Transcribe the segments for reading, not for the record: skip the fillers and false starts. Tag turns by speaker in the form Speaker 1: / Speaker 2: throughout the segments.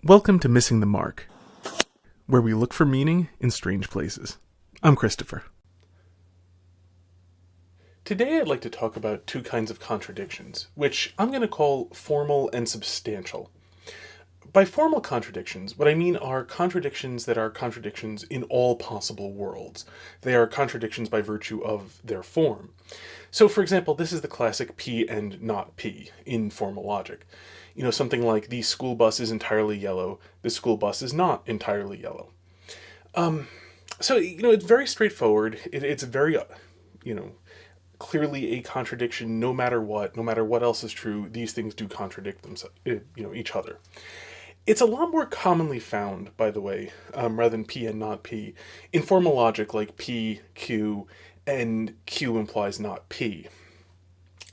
Speaker 1: Welcome to Missing the Mark, where we look for meaning in strange places. I'm Christopher. Today I'd like to talk about two kinds of contradictions, which I'm going to call formal and substantial. By formal contradictions, what I mean are contradictions that are contradictions in all possible worlds. They are contradictions by virtue of their form. So, for example, this is the classic P and not P in formal logic. Something like the school bus is entirely yellow, the school bus is not entirely yellow. It's very straightforward. It's very, clearly a contradiction no matter what else is true, these things do contradict themselves, each other. It's a lot more commonly found, by the way, rather than P and not P, in formal logic like P, Q, and Q implies not P.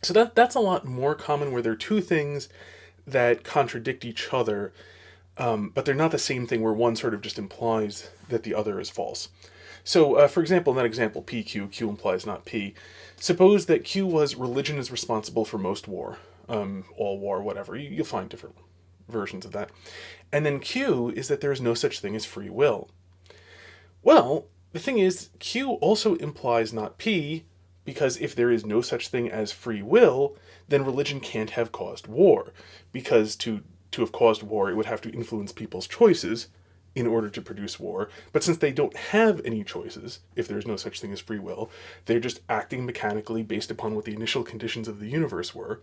Speaker 1: So that's a lot more common where there are two things that contradict each other, but they're not the same thing where one sort of just implies that the other is false. So, for example, in that example, PQ, Q implies not P. Suppose that Q was religion is responsible for most war, all war, whatever. You'll find different versions of that. And then Q is that there is no such thing as free will. Well, the thing is, Q also implies not P, because if there is no such thing as free will, then religion can't have caused war, because to have caused war, it would have to influence people's choices in order to produce war. But since they don't have any choices, if there's no such thing as free will, they're just acting mechanically based upon what the initial conditions of the universe were,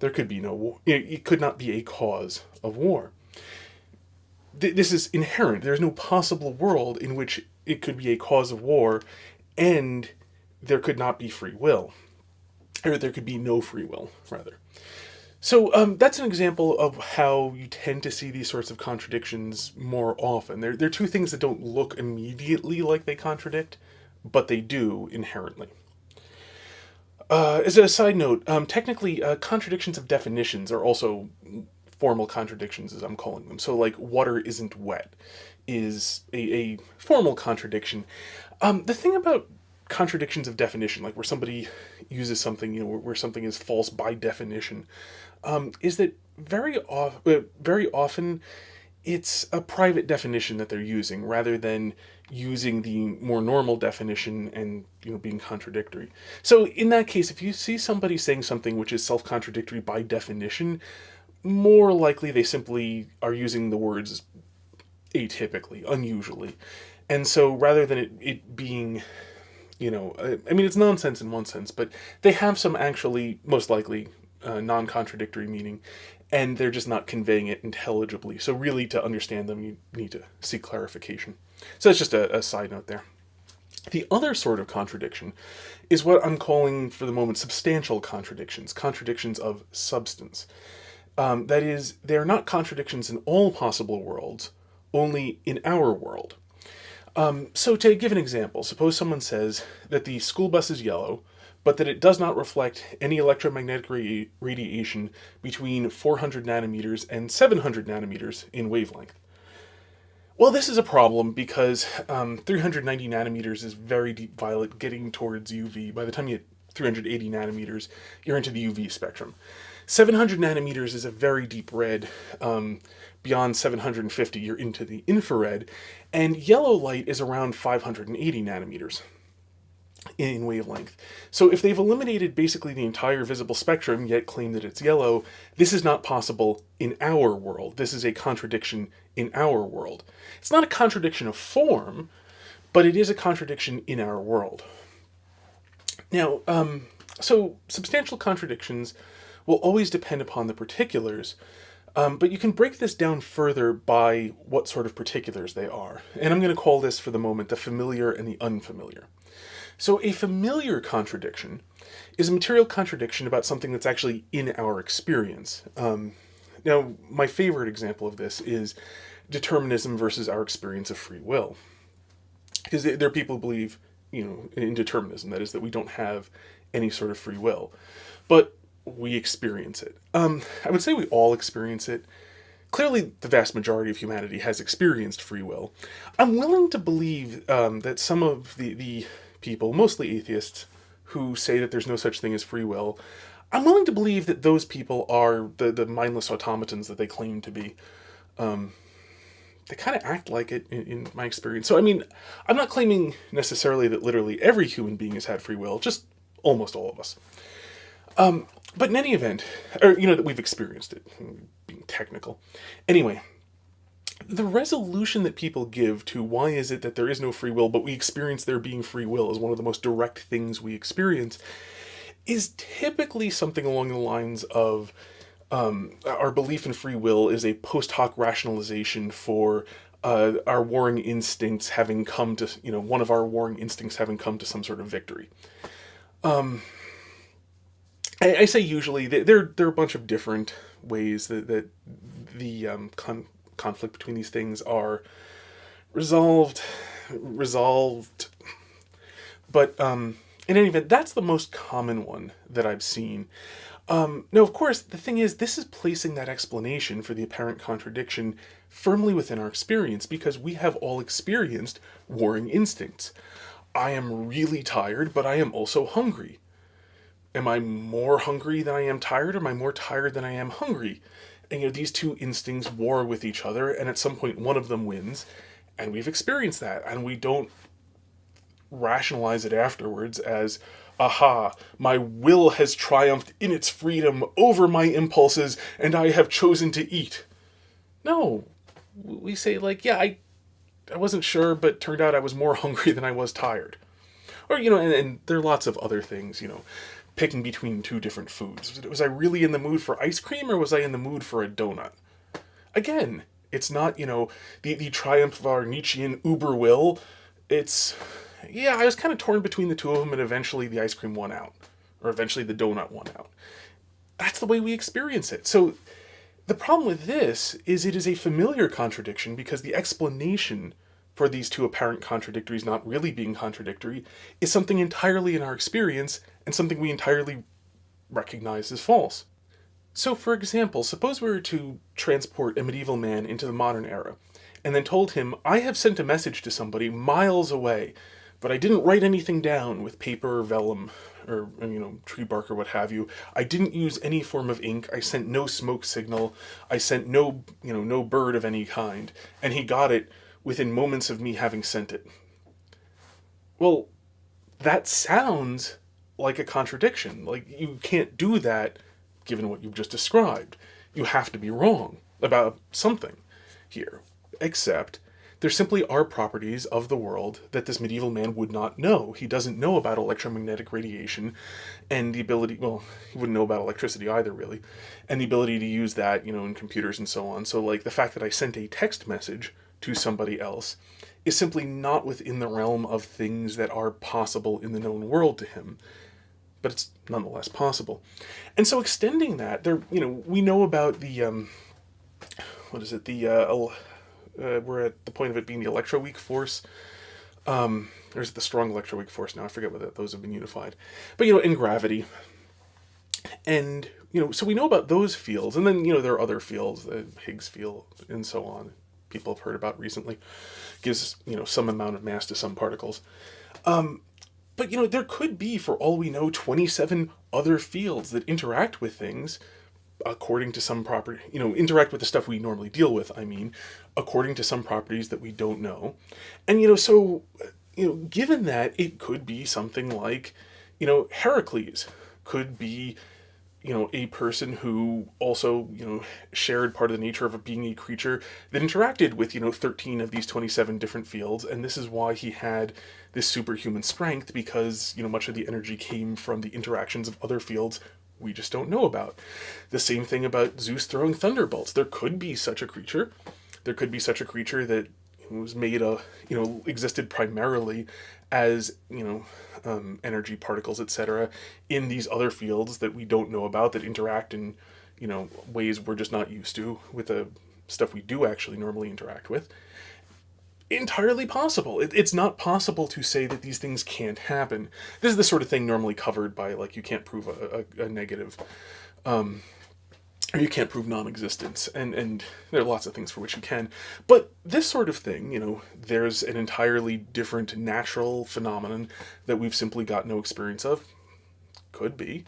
Speaker 1: there could be no war. It could not be a cause of war. This is inherent. There's no possible world in which it could be a cause of war and there could not be free will. Or there could be no free will, rather. So that's an example of how you tend to see these sorts of contradictions more often. They're two things that don't look immediately like they contradict, but they do inherently. As a side note, technically, contradictions of definitions are also formal contradictions, as I'm calling them. So, like, water isn't wet is a formal contradiction. The thing about contradictions of definition, like where somebody uses something, where something is false by definition, is that very often it's a private definition that they're using rather than using the more normal definition and being contradictory. So in that case, if you see somebody saying something which is self-contradictory by definition, more likely they simply are using the words atypically, unusually. And so rather than it being it's nonsense in one sense, but they have some actually, most likely, non-contradictory meaning, and they're just not conveying it intelligibly. So really, to understand them, you need to seek clarification. So that's just a side note there. The other sort of contradiction is what I'm calling, for the moment, substantial contradictions, contradictions of substance. That is, they're not contradictions in all possible worlds, only in our world. So to give an example, suppose someone says that the school bus is yellow, but that it does not reflect any electromagnetic radiation between 400 nanometers and 700 nanometers in wavelength. Well, this is a problem because 390 nanometers is very deep violet, getting towards UV. By the time you hit 380 nanometers, you're into the UV spectrum. 700 nanometers is a very deep red. Beyond 750, you're into the infrared, and yellow light is around 580 nanometers in wavelength. So if they've eliminated basically the entire visible spectrum, yet claim that it's yellow, this is not possible in our world. This is a contradiction in our world. It's not a contradiction of form, but it is a contradiction in our world. Now, so substantial contradictions will always depend upon the particulars, but you can break this down further by what sort of particulars they are. And I'm going to call this, for the moment, the familiar and the unfamiliar. So a familiar contradiction is a material contradiction about something that's actually in our experience. Now, my favorite example of this is determinism versus our experience of free will. Because there are people who believe, in determinism, that is, that we don't have any sort of free will. But we experience it. I would say we all experience it. Clearly, the vast majority of humanity has experienced free will. I'm willing to believe that some of the people, mostly atheists, who say that there's no such thing as free will, I'm willing to believe that those people are the mindless automatons that they claim to be. they kind of act like it in my experience. So, I mean, I'm not claiming necessarily that literally every human being has had free will, just almost all of us. But in any event, or, that we've experienced it, being technical. Anyway, the resolution that people give to why is it that there is no free will, but we experience there being free will as one of the most direct things we experience, is typically something along the lines of our belief in free will is a post hoc rationalization for our warring instincts having come to, one of our warring instincts having come to some sort of victory. I say usually there are a bunch of different ways that the conflict between these things are resolved, but in any event, that's the most common one that I've seen. Now, of course, the thing is, this is placing that explanation for the apparent contradiction firmly within our experience because we have all experienced warring instincts. I am really tired, but I am also hungry. Am I more hungry than I am tired, or am I more tired than I am hungry? And these two instincts war with each other, and at some point one of them wins, and we've experienced that, and we don't rationalize it afterwards as, aha, my will has triumphed in its freedom over my impulses, and I have chosen to eat. No, we say yeah, I wasn't sure, but turned out I was more hungry than I was tired. Or, and there are lots of other things, picking between two different foods. Was I really in the mood for ice cream, or was I in the mood for a donut? Again, it's not, the triumph of our Nietzschean uber will. It's, yeah, I was kind of torn between the two of them, and eventually the ice cream won out. Or eventually the donut won out. That's the way we experience it. So the problem with this is it is a familiar contradiction because the explanation for these two apparent contradictories not really being contradictory is something entirely in our experience and something we entirely recognize as false. So, for example, suppose we were to transport a medieval man into the modern era and then told him, I have sent a message to somebody miles away, but I didn't write anything down with paper or vellum or, tree bark or what have you. I didn't use any form of ink. I sent no smoke signal. I sent no bird of any kind. And he got it within moments of me having sent it. Well, that sounds like a contradiction. You can't do that given what you've just described. You have to be wrong about something here. Except there simply are properties of the world that this medieval man would not know. He doesn't know about electromagnetic radiation and the ability, well, he wouldn't know about electricity either, really, and the ability to use that, in computers and so on. So, the fact that I sent a text message to somebody else is simply not within the realm of things that are possible in the known world to him. But it's nonetheless possible. And so extending that, we know about the, we're at the point of it being the electroweak force. There's the strong electroweak force now. I forget whether those have been unified. But, in gravity. And, so we know about those fields. And then, there are other fields, the Higgs field and so on. People have heard about recently. Gives, some amount of mass to some particles. But, there could be, for all we know, 27 other fields that interact with things according to some property, interact with the stuff we normally deal with, according to some properties that we don't know. And, so, given that, it could be something like, Heracles could be, a person who also, shared part of the nature of being a creature that interacted with, 13 of these 27 different fields. And this is why he had this superhuman strength, because, much of the energy came from the interactions of other fields we just don't know about. The same thing about Zeus throwing thunderbolts. There could be such a creature. There could be such a creature that was made existed primarily as, energy particles, etc., in these other fields that we don't know about that interact in, ways we're just not used to with the stuff we do actually normally interact with. Entirely possible. It's not possible to say that these things can't happen. This is the sort of thing normally covered by, you can't prove a negative, or you can't prove non-existence, and there are lots of things for which you can. But this sort of thing, there's an entirely different natural phenomenon that we've simply got no experience of. Could be.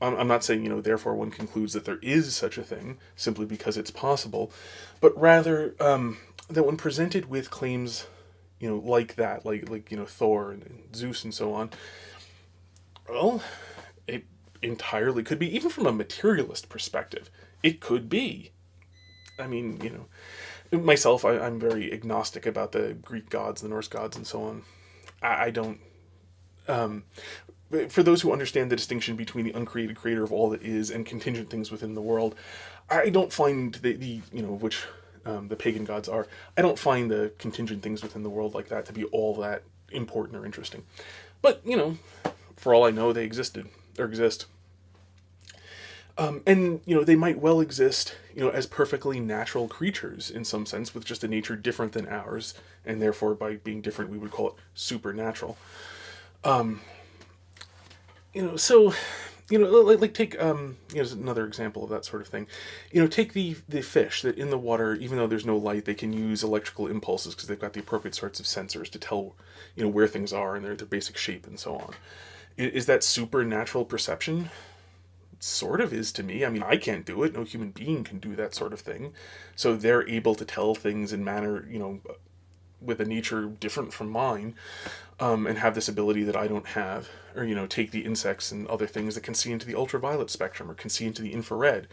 Speaker 1: I'm not saying, therefore one concludes that there is such a thing simply because it's possible, but rather that when presented with claims, like that, Thor and Zeus and so on, well, it entirely could be, even from a materialist perspective, it could be. I mean, myself, I'm very agnostic about the Greek gods, the Norse gods, and so on. I don't. Um, for those who understand the distinction between the uncreated creator of all that is and contingent things within the world, I don't find the which the pagan gods are. I don't find the contingent things within the world like that to be all that important or interesting. But for all I know, they existed or exist. And they might well exist, as perfectly natural creatures in some sense, with just a nature different than ours, and therefore by being different, we would call it supernatural. So, like take another example of that sort of thing. Take the fish that in the water, even though there's no light, they can use electrical impulses because they've got the appropriate sorts of sensors to tell where things are and their basic shape and so on. Is that supernatural perception? Sort of is to me. I mean, I can't do it. No human being can do that sort of thing. So they're able to tell things in manner, with a nature different from mine, and have this ability that I don't have. Or, take the insects and other things that can see into the ultraviolet spectrum or can see into the infrared.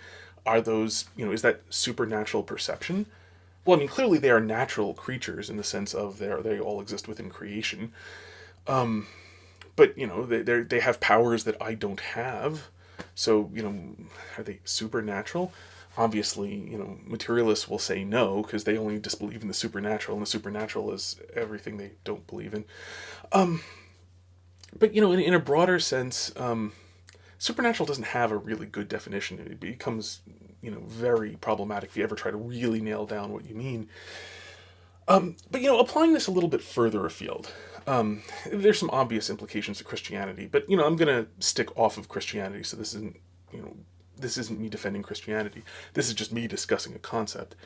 Speaker 1: Are those, is that supernatural perception? Well, I mean, clearly they are natural creatures in the sense of they all exist within creation. But, they have powers that I don't have. So, are they supernatural? Obviously, materialists will say no because they only disbelieve in the supernatural, and the supernatural is everything they don't believe in. But, in a broader sense, supernatural doesn't have a really good definition. It becomes, very problematic if you ever try to really nail down what you mean. But, applying this a little bit further afield, there's some obvious implications to Christianity, but, I'm going to stick off of Christianity, so this isn't me defending Christianity. This is just me discussing a concept.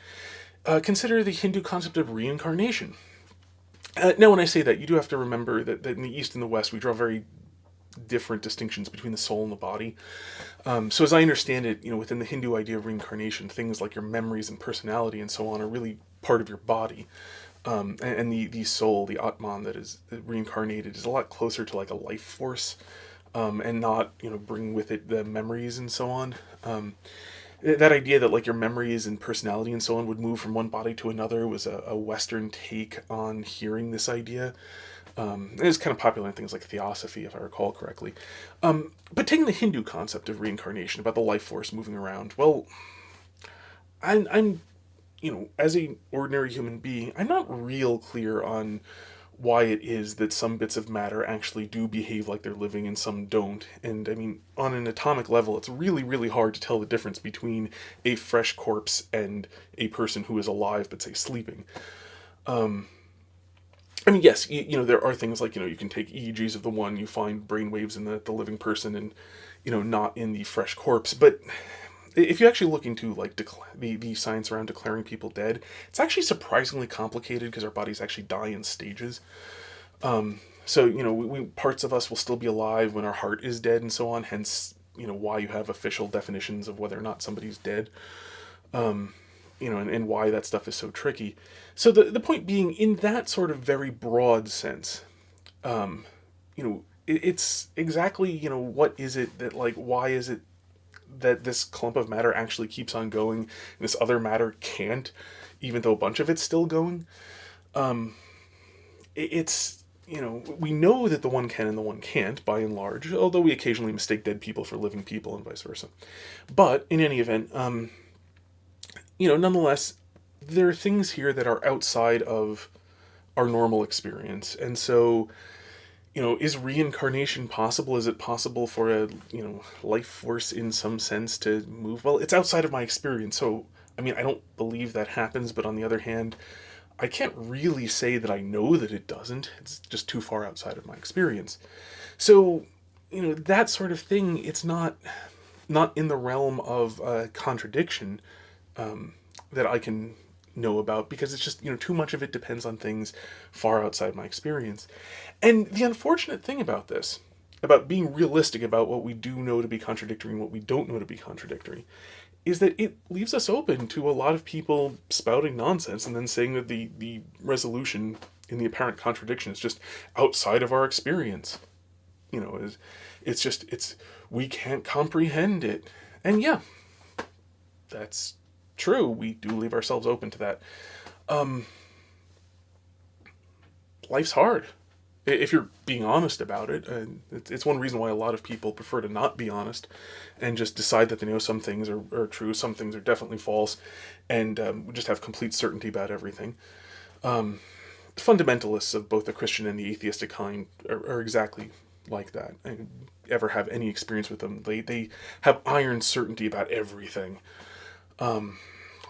Speaker 1: Consider the Hindu concept of reincarnation. Now, when I say that, you do have to remember that in the East and the West, we draw very different distinctions between the soul and the body. So as I understand it, within the Hindu idea of reincarnation, things like your memories and personality and so on are really part of your body. And the soul, the Atman that is reincarnated, is a lot closer to like a life force, and not, bring with it the memories and so on. That idea that like your memories and personality and so on would move from one body to another was a Western take on hearing this idea. It was kind of popular in things like theosophy, if I recall correctly. But taking the Hindu concept of reincarnation, about the life force moving around, well, I'm as a ordinary human being, I'm not real clear on why it is that some bits of matter actually do behave like they're living and some don't. And I mean, on an atomic level, it's really, really hard to tell the difference between a fresh corpse and a person who is alive but, say, sleeping. I mean, yes, there are things like, you can take EEGs of the one, you find brainwaves in the living person and, not in the fresh corpse. But if you actually look into like the science around declaring people dead, it's actually surprisingly complicated because our bodies actually die in stages. So we parts of us will still be alive when our heart is dead and so on. Hence, why you have official definitions of whether or not somebody's dead. And why that stuff is so tricky. So the point being, in that sort of very broad sense, it's exactly what is it that like why is it that this clump of matter actually keeps on going and this other matter can't, even though a bunch of it's still going. It's, we know that the one can and the one can't, by and large, although we occasionally mistake dead people for living people and vice versa. But in any event, nonetheless, there are things here that are outside of our normal experience. And so, is reincarnation possible? Is it possible for a, life force in some sense to move? Well, it's outside of my experience. So, I mean, I don't believe that happens, but on the other hand, I can't really say that I know that it doesn't. It's just too far outside of my experience. So, that sort of thing, it's not in the realm of contradiction that I can know about, because it's just, too much of it depends on things far outside my experience. And the unfortunate thing about this about being realistic about what we do know to be contradictory and what we don't know to be contradictory, is that it leaves us open to a lot of people spouting nonsense and then saying that the resolution in the apparent contradiction is just outside of our experience. It's we can't comprehend it. And yeah, that's true. We do leave ourselves open to that. Life's hard. If you're being honest about it, it's one reason why a lot of people prefer to not be honest and just decide that they know some things are true, some things are definitely false, and just have complete certainty about everything. Fundamentalists of both the Christian and the atheistic kind are exactly like that. And ever have any experience with them, they have iron certainty about everything. They're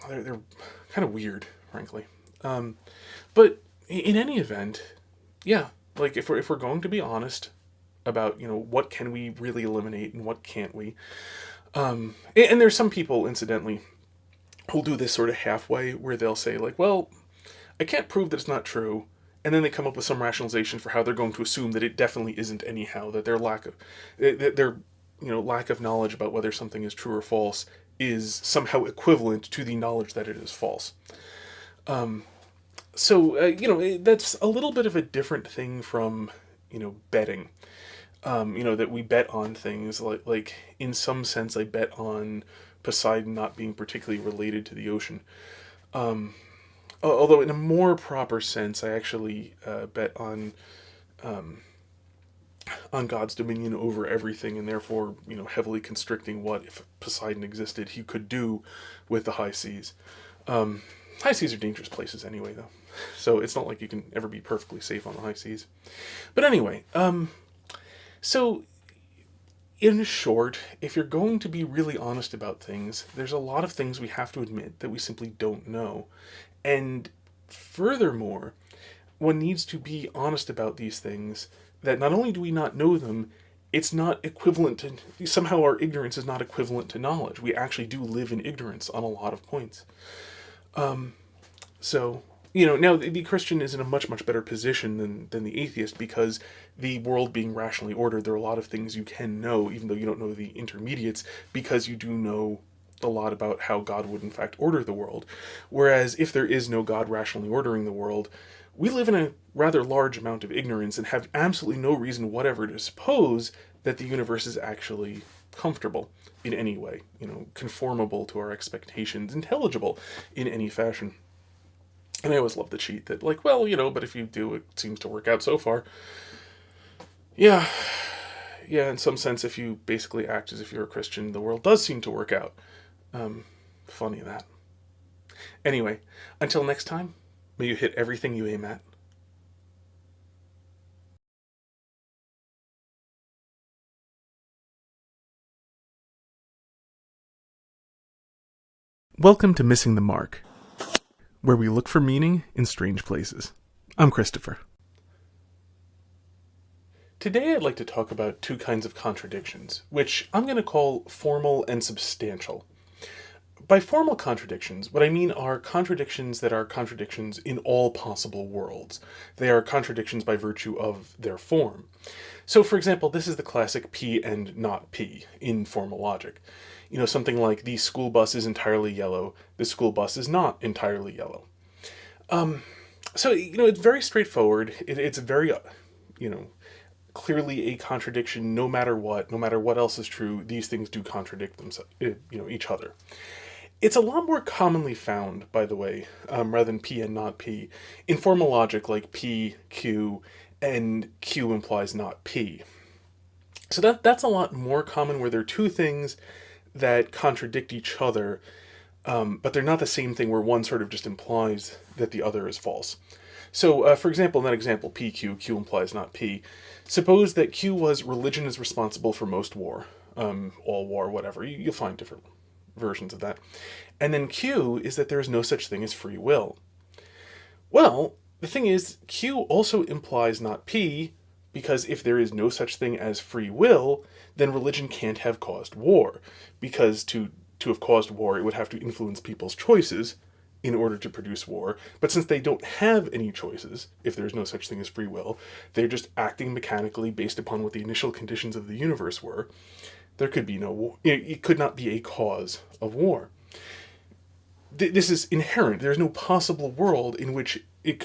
Speaker 1: kind of weird, frankly. But in any event, yeah, like if we're going to be honest about what can we really eliminate and what can't we, and there's some people, incidentally, who'll do this sort of halfway where they'll say like, well, I can't prove that it's not true, and then they come up with some rationalization for how they're going to assume that it definitely isn't anyhow, that their lack of knowledge about whether something is true or false is somehow equivalent to the knowledge that it is false. So that's a little bit of a different thing from, betting. That we bet on things like in some sense I bet on Poseidon not being particularly related to the ocean. Although in a more proper sense, I actually bet on God's dominion over everything, and therefore, heavily constricting what, if Poseidon existed, he could do with the high seas. High seas are dangerous places anyway, though. So it's not like you can ever be perfectly safe on the high seas. But anyway, so in short, if you're going to be really honest about things, there's a lot of things we have to admit that we simply don't know. And furthermore, one needs to be honest about these things, that not only do we not know them, it's not equivalent to, somehow our ignorance is not equivalent to knowledge. We actually do live in ignorance on a lot of points. Now the Christian is in a much, much better position than the atheist, because the world being rationally ordered, there are a lot of things you can know, even though you don't know the intermediates, because you do know a lot about how God would in fact order the world. Whereas if there is no God rationally ordering the world, we live in a rather large amount of ignorance and have absolutely no reason whatever to suppose that the universe is actually comfortable in any way, conformable to our expectations, intelligible in any fashion. And I always love the cheat that, like, well, but if you do, it seems to work out so far. Yeah, in some sense, if you basically act as if you're a Christian, the world does seem to work out. Funny that. Anyway, until next time, may you hit everything you aim at. Welcome to Missing the Mark, where we look for meaning in strange places. I'm Christopher. Today I'd like to talk about two kinds of contradictions, which I'm going to call formal and substantial. By formal contradictions, what I mean are contradictions that are contradictions in all possible worlds. They are contradictions by virtue of their form. So, for example, this is the classic P and not P in formal logic. Something like the school bus is entirely yellow, the school bus is not entirely yellow. It's very straightforward. It's very, clearly a contradiction no matter what else is true, these things do contradict themselves, each other. It's a lot more commonly found, by the way, rather than P and not P, in formal logic like P, Q, and Q implies not P. So that's a lot more common, where there are two things that contradict each other, but they're not the same thing, where one sort of just implies that the other is false. So, for example, in that example, PQ, Q implies not P. Suppose that Q was religion is responsible for most war, all war, whatever. You'll find different versions of that. And then Q is that there is no such thing as free will. Well, the thing is, Q also implies not P, because if there is no such thing as free will, then religion can't have caused war, because to have caused war, it would have to influence people's choices, in order to produce war. But since they don't have any choices, if there's no such thing as free will, they're just acting mechanically based upon what the initial conditions of the universe were. There could be no war. It could not be a cause of war. This is inherent. There's no possible world in which